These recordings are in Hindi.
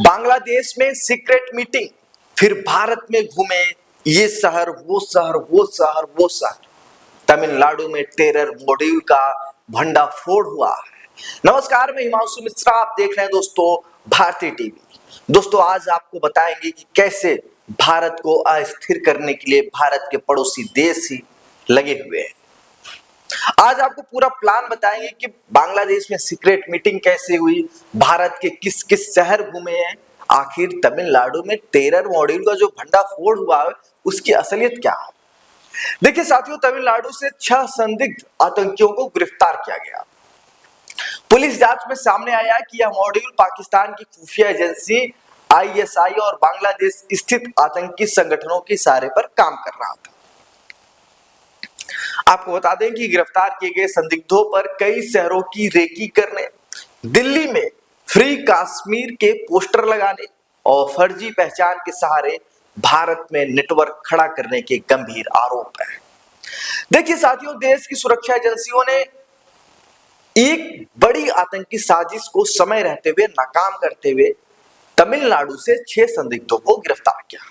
बांग्लादेश में सीक्रेट मीटिंग, फिर भारत में घूमे, ये शहर वो शहर वो शहर वो शहर। तमिलनाडु में टेरर मॉड्यूल का भंडाफोड़ हुआ है। नमस्कार, मैं हिमांशु मिश्रा, आप देख रहे हैं दोस्तों भारतीय टीवी। दोस्तों आज आपको बताएंगे कि कैसे भारत को अस्थिर करने के लिए भारत के पड़ोसी देश ही लगे हुए हैं। आज आपको पूरा प्लान बताएंगे कि बांग्लादेश में सीक्रेट मीटिंग कैसे हुई, भारत के किस किस शहर घूमे हैं, आखिर तमिलनाडु में टेरर मॉड्यूल का जो भंडाफोड़ हुआ है उसकी असलियत क्या है। देखिए साथियों, तमिलनाडु से 6 संदिग्ध आतंकियों को गिरफ्तार किया गया। पुलिस जांच में सामने आया कि यह मॉड्यूल पाकिस्तान की खुफिया एजेंसी आईएसआई और बांग्लादेश स्थित आतंकी संगठनों के इशारे पर काम कर रहा था। आपको बता दें कि गिरफ्तार किए गए संदिग्धों पर कई शहरों की रेकी करने, दिल्ली में फ्री कश्मीर के पोस्टर लगाने और फर्जी पहचान के सहारे भारत में नेटवर्क खड़ा करने के गंभीर आरोप हैं। देखिए साथियों, देश की सुरक्षा एजेंसियों ने एक बड़ी आतंकी साजिश को समय रहते हुए नाकाम करते हुए तमिलनाडु से 6 संदिग्धों को गिरफ्तार किया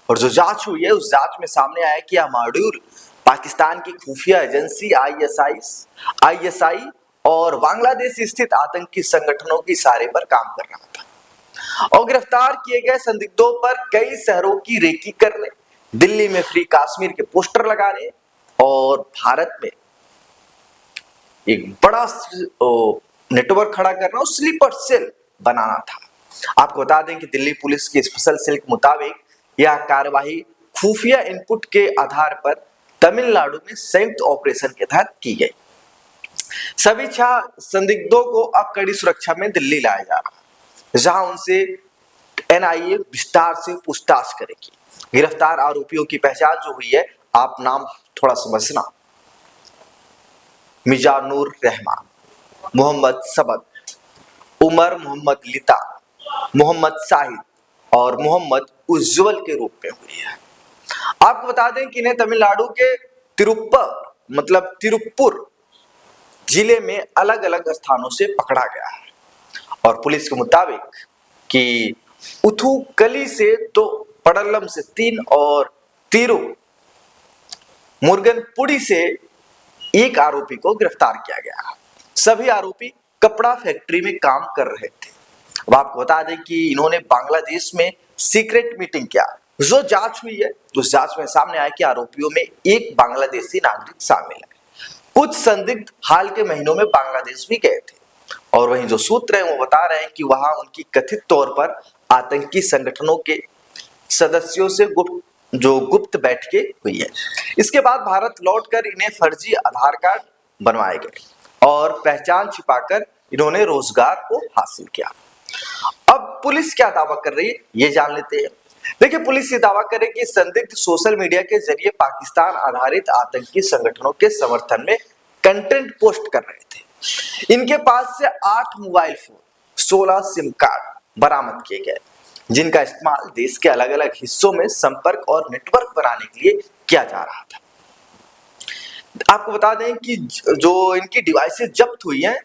और जो जांच हुई है उस जांच में सामने आया कि यह मॉड्यूल पाकिस्तान की खुफिया एजेंसी आईएसआई और बांग्लादेश स्थित आतंकी संगठनों के इशारे पर काम कर रहा था। और गिरफ्तार किए गए संदिग्धों पर कई शहरों की रेकी करने, दिल्ली में फ्री कश्मीर के पोस्टर लगाने और भारत में एक बड़ा नेटवर्क खड़ा करना और स्लीपर सेल बनाना था। आपको बता दें कि दिल्ली पुलिस की स्पेशल सेल के मुताबिक यह कार्यवाही खुफिया इनपुट के आधार पर तमिलनाडु में संयुक्त ऑपरेशन के तहत की गई। सभी 6 संदिग्धों को अब कड़ी सुरक्षा में दिल्ली लाया जा रहा है, जहां उनसे एनआईए विस्तार से पूछताछ करेगी। गिरफ्तार आरोपियों की पहचान जो हुई है, आप नाम थोड़ा समझना। मिजानुर रहमान, मोहम्मद सबद, उमर मोहम्मद लिता, मोहम्मद शाहिद और मोहम्मद उज्जवल के रूप में हुई है। आपको बता दें कि इन्हें तमिलनाडु के तिरुप्पुर जिले में अलग अलग स्थानों से पकड़ा गया है और पुलिस के मुताबिक कि उथुकली से 2, पड़ल्लम से 3 और मुरुगनपुडी से 1 आरोपी को गिरफ्तार किया गया है। सभी आरोपी कपड़ा फैक्ट्री में काम कर रहे थे। अब आपको बता दें कि इन्होंने बांग्लादेश में सीक्रेट मीटिंग किया। जो जांच हुई है उस जांच में सामने आया कि आरोपियों में एक बांग्लादेशी नागरिक शामिल है। कुछ संदिग्ध हाल के महीनों में बांग्लादेश भी गए थे और वहीं जो सूत्र हैं वो बता रहे हैं कि वहां उनकी कथित तौर पर आतंकी संगठनों के सदस्यों से गुप्त बैठकें हुई है। इसके बाद भारत लौटकर इन्हें फर्जी आधार कार्ड बनवाए गए और पहचान छिपाकर इन्होंने रोजगार को हासिल किया। अब पुलिस क्या दावा कर रही है ये जान लेते हैं। देखिए, पुलिस ये दावा करे कि संदिग्ध सोशल मीडिया के जरिए पाकिस्तान आधारित आतंकी संगठनों के समर्थन में कंटेंट पोस्ट कर रहे थे। इनके पास से 8 मोबाइल फोन, 16 सिम कार्ड बरामद किए गए, जिनका इस्तेमाल देश के अलग अलग हिस्सों में संपर्क और नेटवर्क बनाने के लिए किया जा रहा था। आपको बता दें कि जो इनकी डिवाइसेस जब्त हुई हैं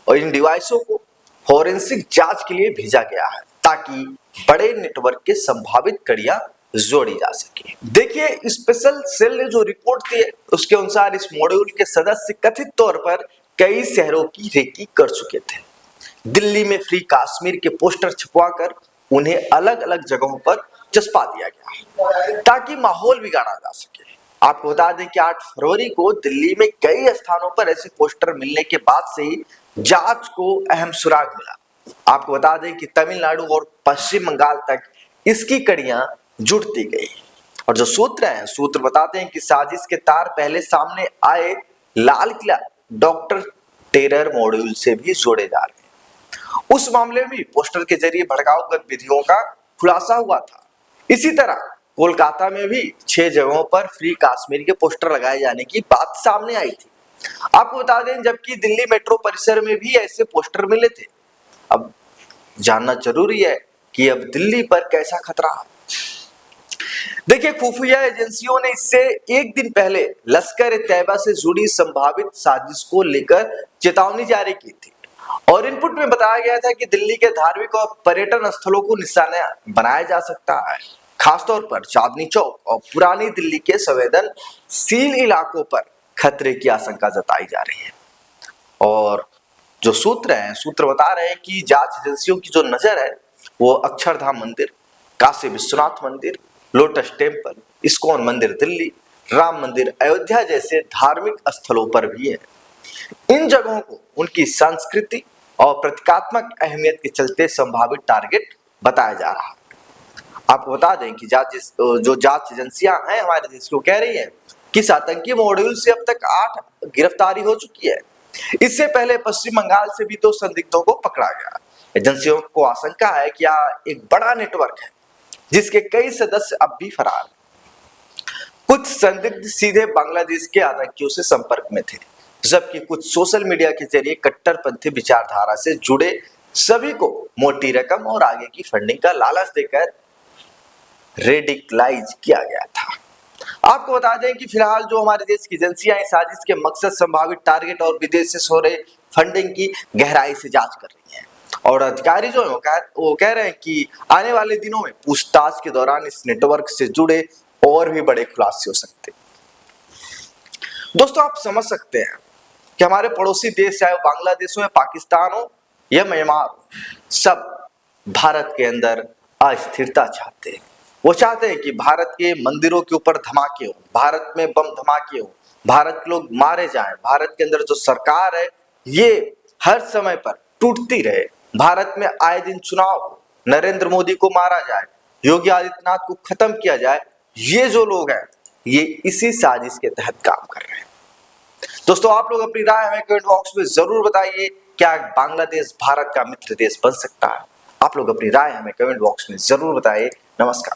और इन डिवाइसों को फॉरेंसिक जांच के लिए भेजा गया है ताकि बड़े नेटवर्क के संभावित कड़ियां जोड़ी जा सके। देखिए, स्पेशल सेल ने जो रिपोर्ट दी है उसके अनुसार इस मॉड्यूल के सदस्य कथित तौर पर कई शहरों की रेकी कर चुके थे। दिल्ली में फ्री कश्मीर के पोस्टर छपवाकर उन्हें अलग अलग जगहों पर चस्पा दिया गया ताकि माहौल बिगाड़ा जा सके। आपको बता दें कि 8 फरवरी को दिल्ली में कई स्थानों पर ऐसे पोस्टर मिलने के बाद से ही जांच को अहम सुराग मिला। आपको बता दें कि तमिलनाडु और पश्चिम बंगाल तक इसकी कड़ियां जुड़ती गई और जो सूत्र बताते हैं कि साजिश के तार पहले सामने आए Lal Qila doctor terror module से भी जोड़े जा रहे हैं। उस मामले में पोस्टर के जरिए भड़काऊ गतिविधियों का खुलासा हुआ था। इसी तरह कोलकाता में भी 6 जगहों पर फ्री कश्मीर के पोस्टर लगाए जाने की बात सामने आई थी। आपको बता दें, जबकि दिल्ली मेट्रो परिसर में भी ऐसे पोस्टर मिले थे। अब जानना जरूरी है कि अब दिल्ली पर कैसा खतरा है। देखिए, खुफिया एजेंसियों ने इससे 1 दिन पहले लश्कर ए तैयबा से जुड़ी संभावित साजिश को लेकर चेतावनी जारी की थी। और इनपुट में बताया गया था कि दिल्ली के धार्मिक और पर्यटन स्थलों को निशाना बनाया जा सकता है, खासतौर पर चांदनी चौक और पुरानी दिल्ली के संवेदनशील इलाकों पर खतरे की आशंका जताई जा रही है। और जो सूत्र बता रहे हैं कि जांच एजेंसियों की जो नजर है वो अक्षरधाम मंदिर, काशी विश्वनाथ मंदिर, लोटस टेम्पल, इस्कॉन मंदिर दिल्ली, राम मंदिर अयोध्या जैसे धार्मिक स्थलों पर भी है। इन जगहों को उनकी संस्कृति और प्रतीकात्मक अहमियत के चलते संभावित टारगेट बताया जा रहा है। आपको बता दें कि जो जांच एजेंसियां हैं हमारे देश को कह रही है कि इस आतंकी मॉड्यूल से अब तक 8 गिरफ्तारी हो चुकी है। इससे पहले पश्चिम बंगाल से भी 2 संदिग्धों को पकड़ा गया। एजेंसियों को आशंका है कि यह एक बड़ा नेटवर्क है जिसके कई सदस्य अब भी फरार हैं। कुछ संदिग्ध सीधे बांग्लादेश के आतंकियों से संपर्क में थे, जबकि कुछ सोशल मीडिया के जरिए कट्टरपंथी विचारधारा से जुड़े सभी को मोटी रकम और आगे की फंडिंग का लालच देकर रेडिकलाइज किया गया था। आपको बता दें कि फिलहाल जो हमारे देश की एजेंसियां इस साजिश के मकसद, संभावित टारगेट और विदेश से हो रहे फंडिंग की गहराई से जांच कर रही हैं। और अधिकारी जो है वो कह रहे हैं कि आने वाले दिनों में पूछताछ के दौरान इस नेटवर्क से जुड़े और भी बड़े खुलासे हो सकते हैं। दोस्तों, आप समझ सकते हैं कि हमारे पड़ोसी देश, चाहे बांग्लादेश हो या पाकिस्तान हो या म्यांमार हो, सब भारत के अंदर अस्थिरता चाहते हैं। वो चाहते हैं कि भारत के मंदिरों के ऊपर धमाके हो, भारत में बम धमाके हो, भारत के लोग मारे जाएं, भारत के अंदर जो सरकार है ये हर समय पर टूटती रहे, भारत में आए दिन चुनाव हो, नरेंद्र मोदी को मारा जाए, योगी आदित्यनाथ को खत्म किया जाए। ये जो लोग हैं ये इसी साजिश के तहत काम कर रहे हैं। दोस्तों, आप लोग अपनी राय हमें कमेंट बॉक्स में जरूर बताइए। क्या बांग्लादेश भारत का मित्र देश बन सकता है? आप लोग अपनी राय हमें कमेंट बॉक्स में जरूर बताइए। नमस्कार।